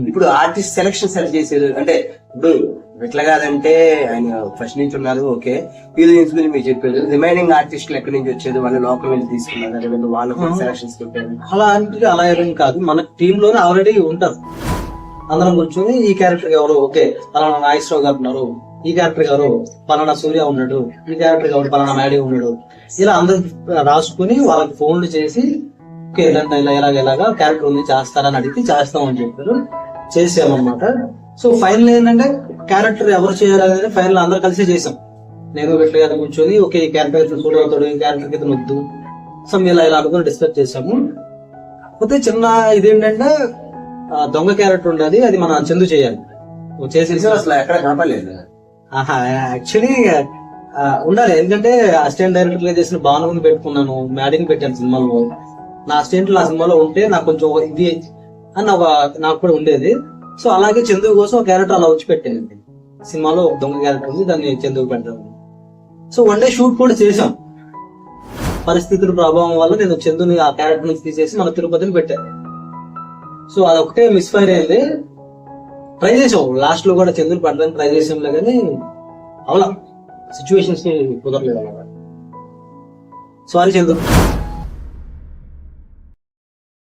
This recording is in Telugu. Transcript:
ఇప్పుడు ఆర్టిస్ట్ సెలక్షన్ సెలెక్ట్ చేసేది అంటే ఇప్పుడు ఎట్లా కాదంటే ఆయన ఫస్ట్ నుంచి ఉన్నారు, ఓకే ఫీలింగ్స్ గురించి మీరు చెప్పారు. రిమైనింగ్ ఆర్టిస్టులు ఎక్కడి నుంచి వచ్చేది, వాళ్ళు లోకల్ నుంచి తీసుకున్నారు, లేదంటే వాళ్ళకు సెలక్షన్స్ పెట్టారు? అలా అంటే అలా ఏం కాదు, మన టీమ్ లోనే ఆల్రెడీ ఉంటారు. అందరం కూర్చొని ఈ క్యారెక్టర్ ఎవరు, ఓకే పలానా నాగేశ్వరరావు గారు ఉన్నారు, ఈ క్యారెక్టర్ గారు పలానా సూర్య ఉన్నాడు, ఈ క్యారెక్టర్ గారు పలానా మ్యాడీ ఉన్నాడు, ఇలా అందరు రాసుకుని వాళ్ళకి ఫోన్లు చేసి ఓకే ఇలాగా క్యారెక్టర్ ఉంది చేస్తారని అడిగితే చేస్తామని చెప్పారు. చేసామన్నమాట. సో ఫైనల్ ఏంటంటే క్యారెక్టర్ ఎవరు చేయాలని ఫైనల్ అందరు కలిసి చేసాం. నేను వెట్ల గారు కూర్చొని ఓకే ఈ క్యారెక్టర్ సూట్ అవుతాడు, ఈ క్యారెక్టర్ కింద వద్దు, సో ఇలా అనుకుని డిస్కస్ చేసాము. కాకపోతే చిన్న ఇదేంటంటే దొంగ క్యారెక్టర్ ఉండేది, అది మన చందు చేయాలి. చేసి అసలు ఎక్కడ కనపడలేదు. యాక్చువల్లీ ఉండాలి, ఎందుకంటే అసిస్టెంట్ డైరెక్టర్ గా చేసిన భానుని పెట్టుకున్నాను, మ్యాడీని పెట్టాను సినిమాలో. నా అసిస్టెంట్లు ఆ సినిమాలో ఉంటే నాకు కొంచెం ఇది అని నాకు కూడా ఉండేది. సో అలాగే చందు కోసం ఒక క్యారెక్టర్ అలా వచ్చి పెట్టాను సినిమాలో. ఒక దొంగ క్యారెక్టర్ ఉంది, దాన్ని చందుకు పెట్టాను. సో వన్ డే షూట్ కూడా చేసాం. పరిస్థితుల ప్రభావం వల్ల నేను చందుని ఆ క్యారెక్టర్ నుంచి తీసేసి మన తిరుపతిని పెట్టాను. సో అదొకటే మిస్ఫైర్ అయింది. ట్రై చేసాం, లాస్ట్ లో కూడా చందుని పడడానికి ట్రై చేసాంలే, కానీ అవలా సిచ్యువేషన్స్ కుదరలేదు అన్నమాట. సారీ చందు.